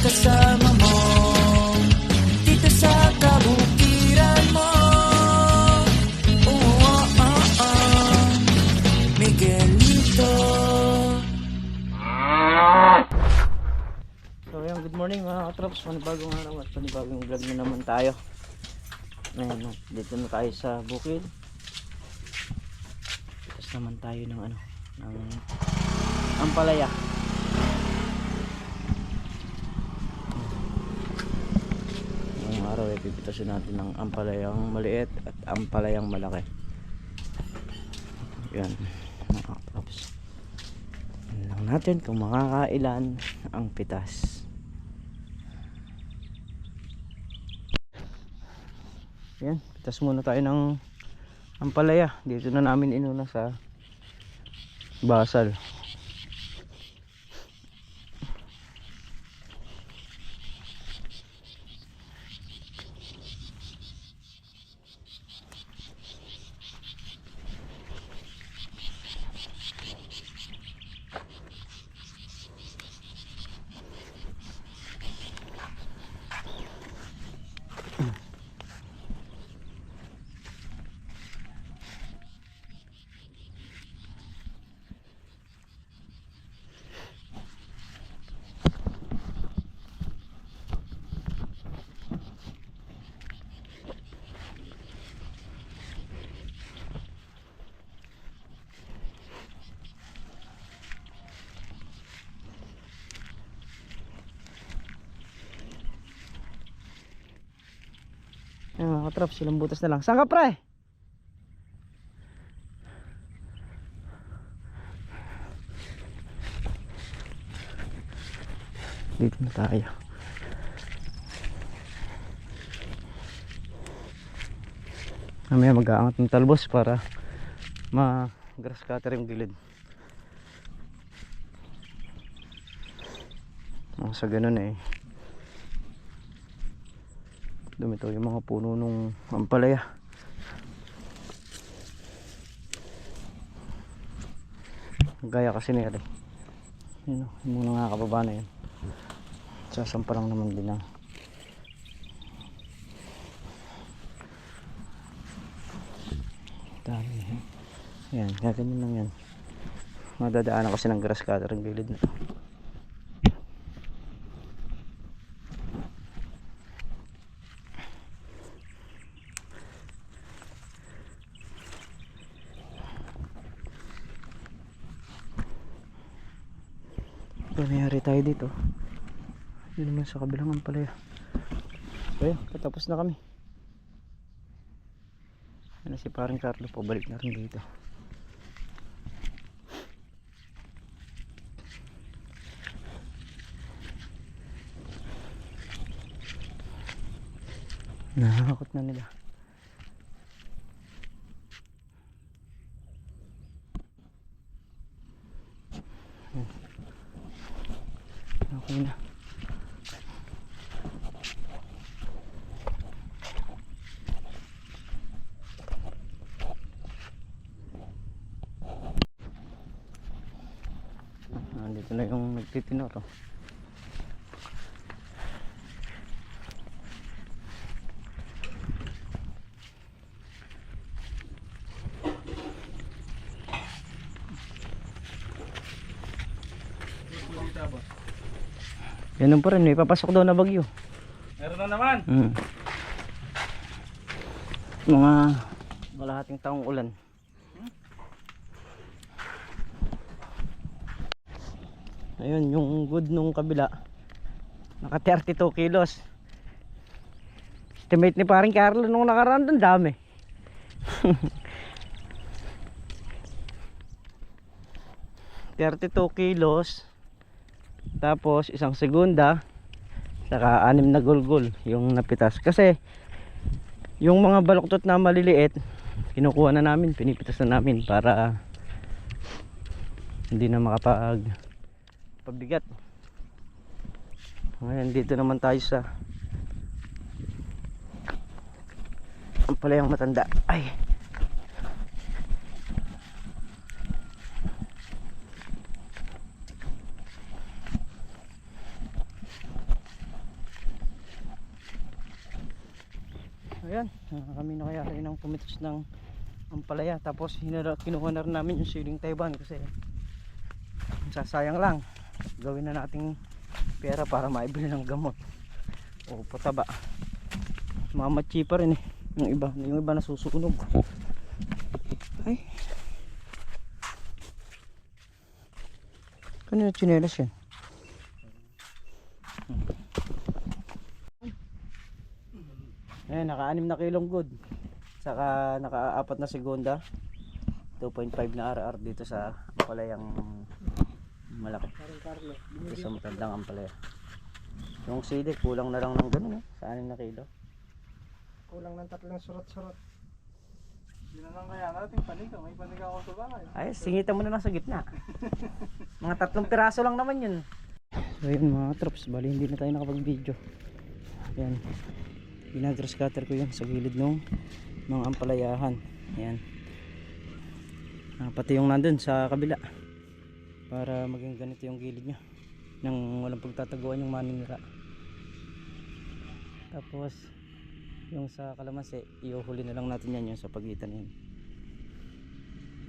kasama mo dito sa kabukiran mo. Miguelito. So ayan, good morning mga katrops, panibagong araw at panibagong vlog na naman tayo. Ayan, dito na tayo sa bukid. Tapos naman tayo ng ng ampalaya. Ngayong araw ay pipitasin natin ng ampalayang maliit at ampalayang malaki. Yan mga katrops, lang natin kung makakailan ang pitas. Yan, pitas muna tayo ng ampalaya. Dito na namin inuna sa basal. Ayan mga katrops, silang butas na lang. Saan ka pre? Dito na tayo. Mamaya mag-aangat ng talbos para ma-grass cutter yung gilid. Sa ganun dumito yung mga puno nung ampalaya. Gaya kasi nila yun, yung mga kababa na yun, sasampa lang naman din ang dami. Yan, gaganyan lang yan. Madadaanan kasi ng grass cutter ang gilid na to. Mayari tayo dito. Yun naman sa kabilang ampalaya. Ayun, patapos na kami. Ano si parang Carlo, pabalik na rin dito. Nakakakot na nila. Okay na. Dito na yung nagtitinoro. Ganun pa rin, may papasok daw na bagyo. Meron na naman. Mga kalahating taong ulan. Ayun, yung good nung kabila, naka 32 kilos. Estimate ni paring Carlo nung nakaraan doon, dami. $32 kilos. Tapos isang segunda, saka 6 na gulgul yung napitas. Kasi yung mga baluktot na maliliit, kinukuha na namin, pinipitas na namin para hindi na pabigat. Ngayon dito naman tayo sa ampalayang matanda. Ay, Ayan, kami na kaya rin ang pumitas ng ampalaya. Tapos kinuha na rin namin yung siling Taiwan kasi sasayang lang. Gawin na nating pera para maibili ng gamot o pataba. Mamatsi pa rin eh. Yung iba nasusunog. Ay, kanina chinelas yan. Ayan, naka-6 na kilong good. Saka naka-4 na segunda. 2.5 na RR dito sa ampalayang malaki. Dito sa matandang ampalaya. Yung sili kulang na lang ng ganun eh, sa 6 na kilo. Kulang ng 3 surat-surat. Yun na lang kaya natin panig. May panig ako sa bahay. Ay, singitan mo na lang sa gitna. Mga 3 piraso lang naman yun. So yun mga trops, bali hindi na tayo nakapag-video. Ayan, ginag-grass cutter ko yun sa gilid ng mga ampalayahan. Ayan, pati yung nandun sa kabila para maging ganito yung gilid nya nang walang pagtataguan yung maninira. Tapos yung sa kalamansi iuhuli na lang natin yan, yung sa pagitan na yan.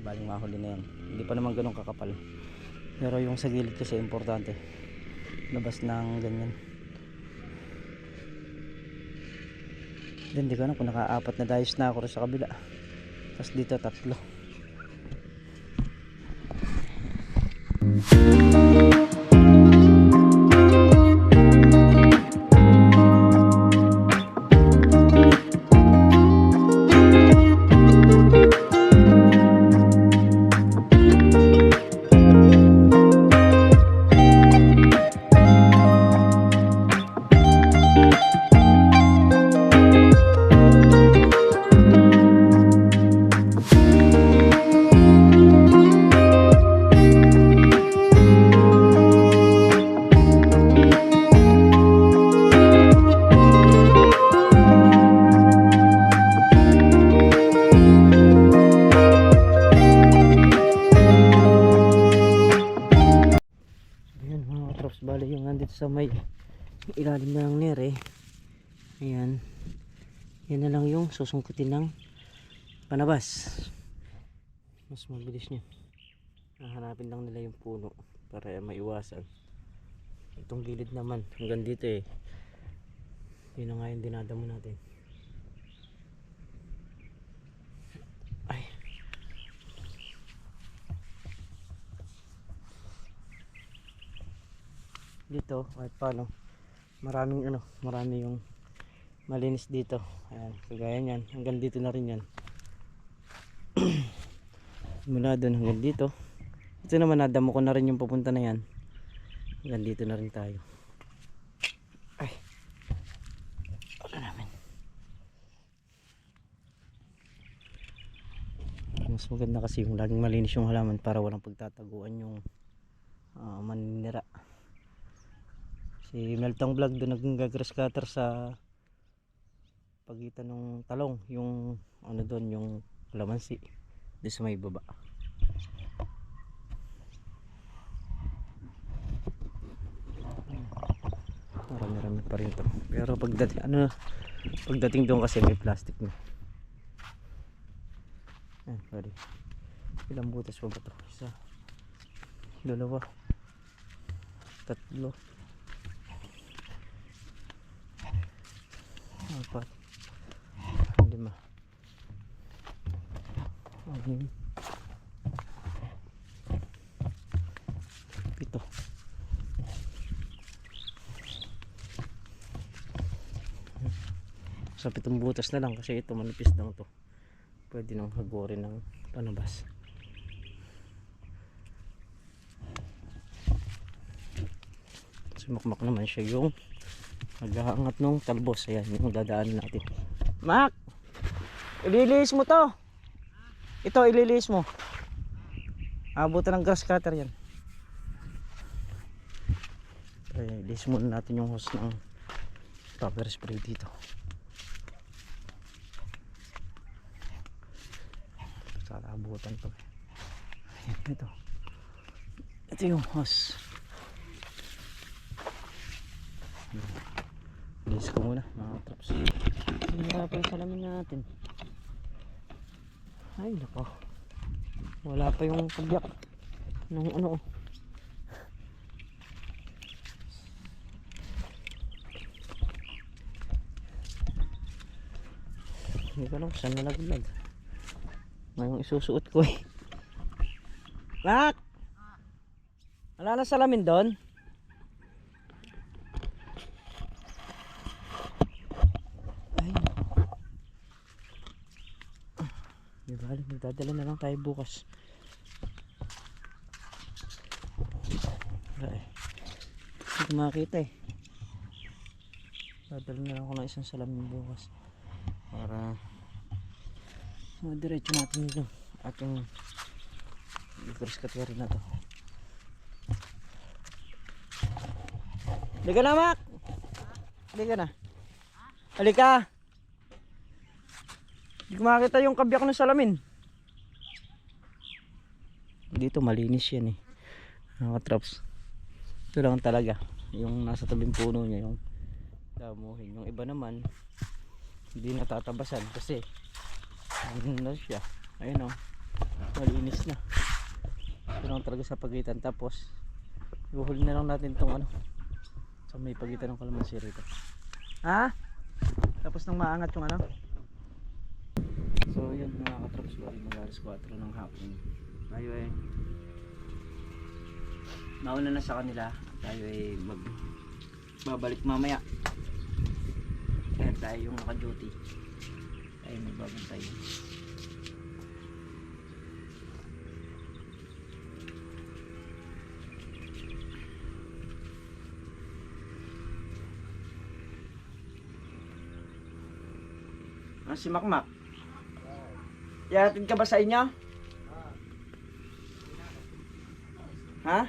Baling mahuli na yan, hindi pa naman ganun kakapal, pero yung sa gilid kasi importante labas ng ganyan. Then di ko alam kung naka-4 na dayos na ako sa kabila, tapos dito 3. Bali yung nandito sa may ilalim na ng nere, ayan, yan na lang yung susungkutin ng panabas. Mas mabilis nyo, hahanapin lang nila yung puno para maiwasan. Itong gilid naman hanggang dito eh, yun na nga yung dinadamo natin. Ay, dito kahit paano marami yung malinis dito. Ayan, kagaya nyan hanggang dito na rin yan. Mula doon hanggang dito, ito naman nadamo ko na rin yung papunta na yan, hanggang dito na rin tayo. Ay, wala namin. Mas maganda kasi yung laging malinis yung halaman para walang pagtataguan yung maninira. Si Meltong Vlog doon nag-grass cutter sa pagitan ng talong, yung ano doon, yung kalamansi doon sa may baba. Marami pa rin to, pero pagdating doon kasi may plastic na. Ayan, sorry, ilang butas pa ba ito? 1, 2, 3, 4, 5, 6, 7, 8, sa 7 butas na lang kasi ito manipis lang to, pwede nang hagorin ng panabas. Sumakmak naman siya yung naghahangat ng talbos. Ayan yung dadaan natin. Mac, ililiis mo to, ito ililiis mo, abutan ng grass cutter yan. Ay, ililiis muna natin yung hose ng cover spray dito. Sana abutan to. Ayan, ito yung hose. Ililiis ko muna mga traps. Wala pa yung salamin natin. Ay nako. Wala pa yung kabyak ng ano. Hindi ko alam kung saan nalaglag. Ngayong isusuot ko eh. Nak! Wala na salamin doon? Ay nako. Di bali, magdadala na lang tayo bukas. Wala eh. Hindi ko makita eh. Dadala na lang ako ng isang salamin bukas. Para diretso natin ito ating cross cutter na to. Halika na, Mac! Halika na. Halika! Hindi ko makakita yung kabyak ng salamin. Dito malinis yan eh. Nakatraps. Ito lang talaga yung nasa tabing puno niya, yung damuhin. Yung iba naman hindi natatabasan kasi ano na siya, ayun o, malinis na. Ito lang talaga sa pagitan. Tapos ihuhuli na lang natin itong ano sa may pagitan ng kalamansi rito. Ha? Tapos nang maangat yung ano. So yun mga katrops, bali mag-alas 4 ng hapon. Tayo eh nauna na sa kanila. Tayo eh babalik mamaya. Kaya tayo yung naka-duty. Tayo magbabantay. Si Makmak, ihatid ka ba sa inyo? Ha?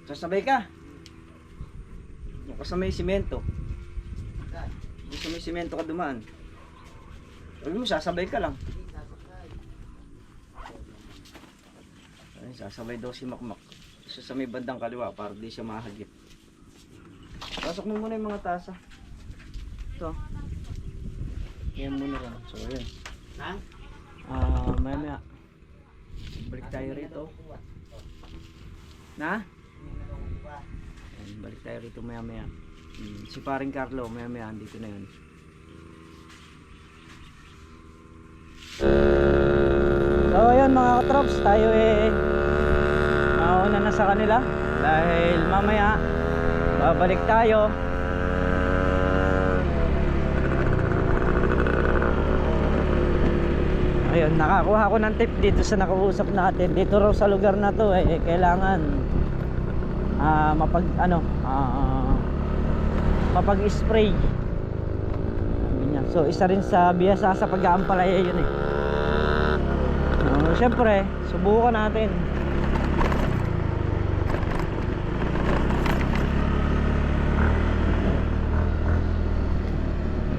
Sasabay ka? Doon ka sa may simento. Doon sa may simento ka dumaan. Sabi mo sasabay ka lang. Ay, sasabay daw si Makmak. Isa sa may bandang kaliwa para di siya mahagip. Pasok mo muna yung mga tasa. Ito. Yan muna lang. So yun. Maya balik tayo rito. Na? Balik tayo rito maya maya. Si paring Carlo maya maya andito na yun. So ayun mga katrops, tayo eh mauna na sa kanila dahil mamaya babalik tayo. Ayun, nakakuha ko ng tip dito sa nakausap natin. Dito raw sa lugar na to eh kailangan mapag-spray. So isa rin sa biyasa sa pag-aampalaya yun eh. Siyempre, subukan natin.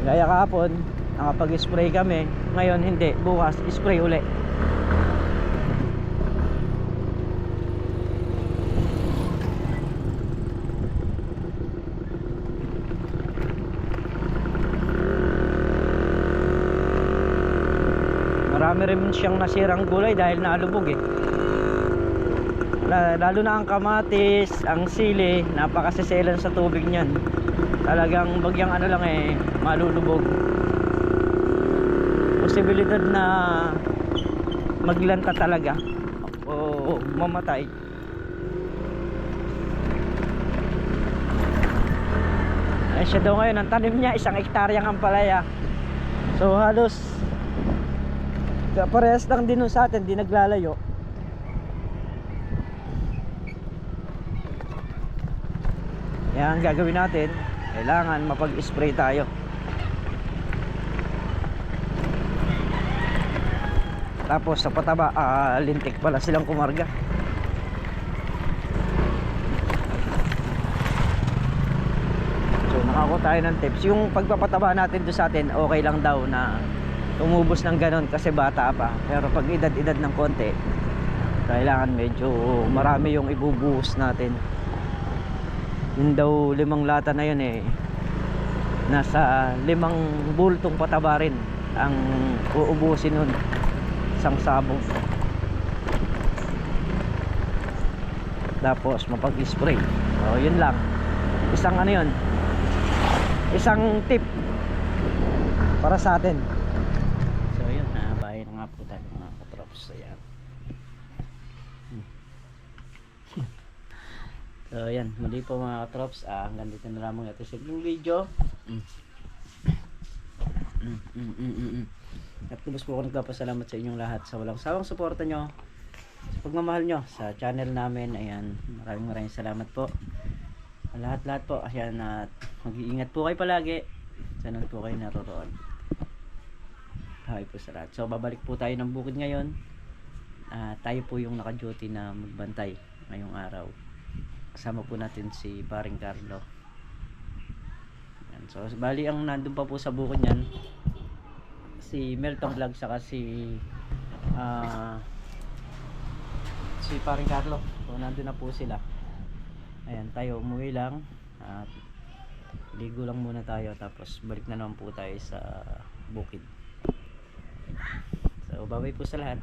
Gaya kahapon, nakapag-spray kami. Ngayon hindi, bukas spray uli. Marami rin siyang nasirang gulay dahil nalubog eh. Lalo na ang kamatis, ang sili, napakasiselan sa tubig niyan. Talagang bagyang ano lang eh, malulubog. Posibilidad na maglanta talaga o mamatay. Ay siya daw ngayon, ang tanim niya 1 hektaryang ampalaya. So halos parehas lang din sa atin, di naglalayo. Yan ang gagawin natin. Kailangan mapag-spray tayo. Tapos sa pataba, lintik pala silang kumarga. So nakakuha tayo ng tips. Yung pagpapataba natin doon sa atin, okay lang daw na umubos ng ganon kasi bata pa. Pero pag edad-edad ng konti, kailangan medyo marami yung ibubuhos natin. Yun daw 5 lata na yun eh, nasa 5 bultong pataba rin ang uubusin nun, isang sabong. Tapos mapag-spray. So yun lang, isang ano yun, isang tip para sa atin. So yun, bahay na nga po tayo mga katrops. Ayan. So yan, muli po mga katrops, hanggang dito na lamang ito simpleng video. At kubos po ako nagpapasalamat sa inyong lahat sa walang sawang suporta nyo, sa pagmamahal nyo sa channel namin. Ayan, maraming salamat po lahat po. Ayan, at mag-iingat po kayo palagi saan po kayo naroroon. Hi po sa lahat. So babalik po tayo ng bukid ngayon. Tayo po yung naka-duty na magbantay ngayong araw. Kasama po natin si Paring Carlo. Ayan. So bali ang nandun pa po sa bukid niyan, si Melton Vlog saka si Paring Carlo. So nandun na po sila. Ayan, tayo umuwi lang at ligo lang muna tayo, tapos balik na naman po tayo sa bukid. So bye bye po sa lahat.